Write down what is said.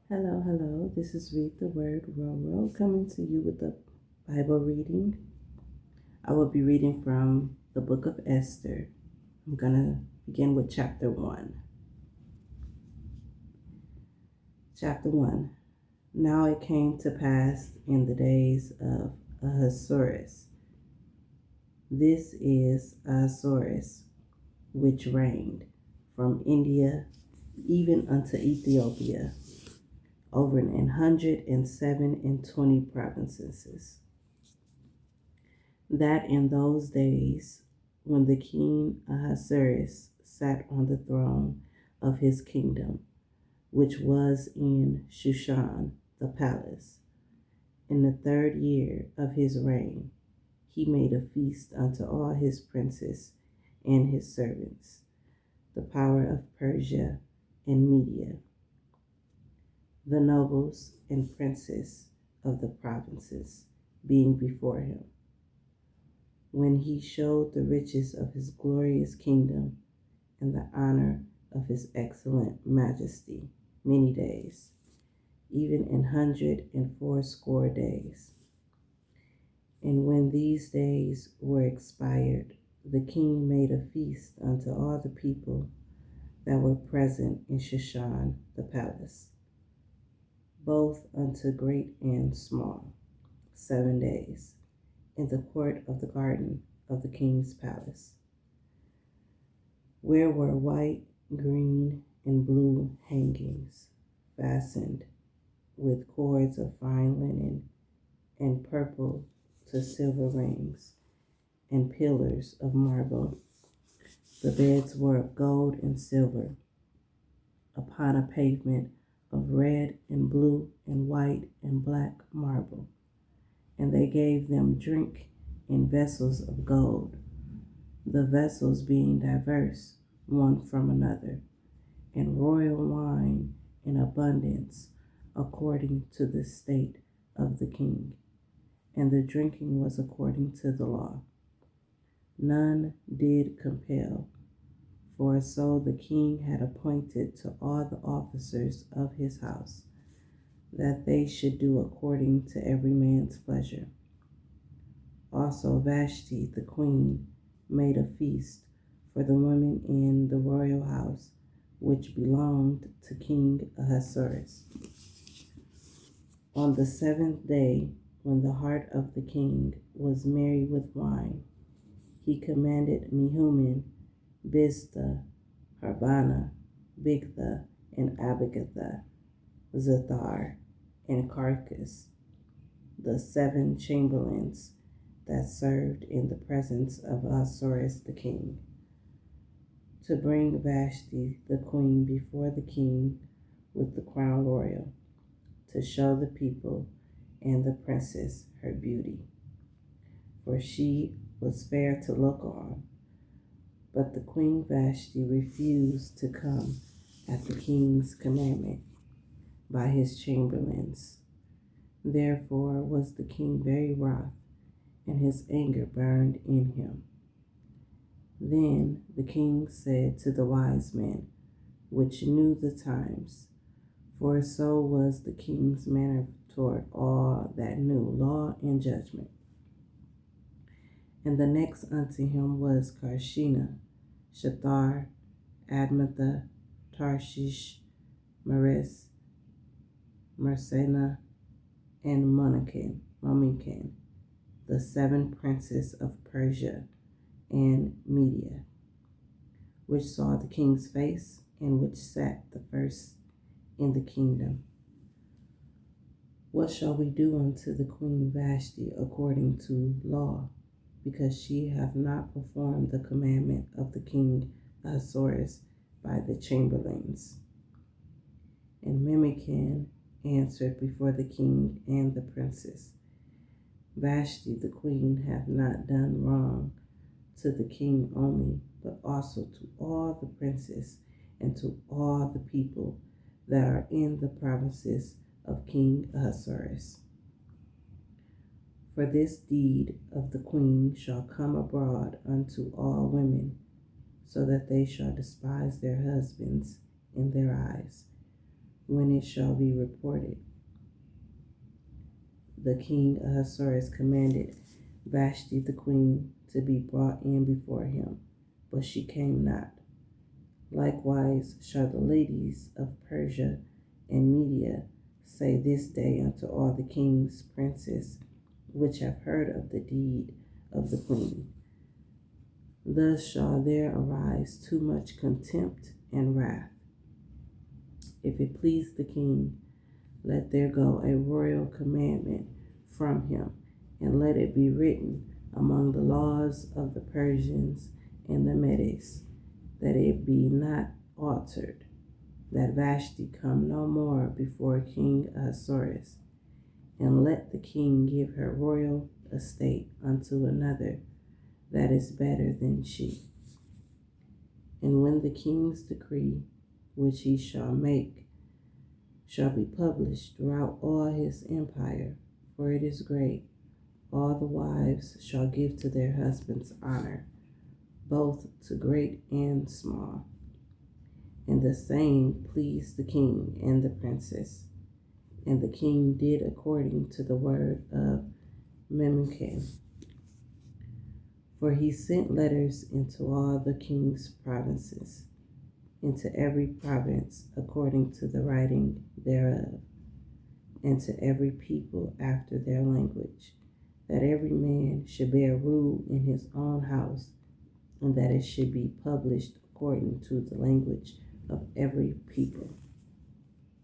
Hello, hello. This is Read the Word World coming to you with a Bible reading. I will be reading from the book of Esther. I'm going to begin with chapter 1. Chapter 1. Now it came to pass in the days of Ahasuerus. This is Ahasuerus, which reigned from India even unto Ethiopia, over 127 provinces. That in those days, when the king Ahasuerus sat on the throne of his kingdom, which was in Shushan the palace, in the 3rd year of his reign, he made a feast unto all his princes and his servants, the power of Persia and Media, the nobles and princes of the provinces being before him, when he showed the riches of his glorious kingdom and the honor of his excellent majesty many days, even 180 days. And when these days were expired, the king made a feast unto all the people that were present in Shushan the palace, both unto great and small, 7 days, in the court of the garden of the king's palace, where were white, green, and blue hangings, fastened with cords of fine linen, and purple to silver rings, and pillars of marble. The beds were of gold and silver, upon a pavement of red and blue and white and black marble. And they gave them drink in vessels of gold, the vessels being diverse one from another, and royal wine in abundance, according to the state of the king. And the drinking was according to the law. None did compel, for so the king had appointed to all the officers of his house, that they should do according to every man's pleasure. Also Vashti the queen made a feast for the women in the royal house, which belonged to King Ahasuerus. On the 7th day, when the heart of the king was merry with wine, he commanded Mehuman, Biztha, Harbana, Bigtha, and Abigatha, Zethar, and Carcas, the 7 chamberlains that served in the presence of Ahasuerus the king, to bring Vashti the queen before the king with the crown royal, to show the people and the princess her beauty. For she was fair to look on. But the queen Vashti refused to come at the king's commandment by his chamberlains. Therefore was the king very wroth, and his anger burned in him. Then the king said to the wise men, which knew the times, for so was the king's manner toward all that knew law and judgment. And the next unto him was Karshena, Shethar, Admatha, Tarshish, Meres, Mersena, and Momican, the 7 princes of Persia and Media, which saw the king's face, and which sat the first in the kingdom. What shall we do unto the queen Vashti according to law, because she hath not performed the commandment of the king Ahasuerus by the chamberlains? And Memucan answered before the king and the princes, Vashti the queen hath not done wrong to the king only, but also to all the princes and to all the people that are in the provinces of King Ahasuerus. For this deed of the queen shall come abroad unto all women, so that they shall despise their husbands in their eyes, when it shall be reported. The king Ahasuerus commanded Vashti the queen to be brought in before him, but she came not. Likewise shall the ladies of Persia and Media say this day unto all the king's princes which have heard of the deed of the queen. Thus shall there arise too much contempt and wrath. If it please the king, let there go a royal commandment from him, and let it be written among the laws of the Persians and the Medes, that it be not altered, that Vashti come no more before King Ahasuerus, and let the king give her royal estate unto another that is better than she. And when the king's decree, which he shall make, shall be published throughout all his empire, for it is great, all the wives shall give to their husbands honor, both to great and small. And the same pleased the king and the princess. And the king did according to the word of Memucan. For he sent letters into all the king's provinces, into every province according to the writing thereof, and to every people after their language, that every man should bear rule in his own house, and that it should be published according to the language of every people.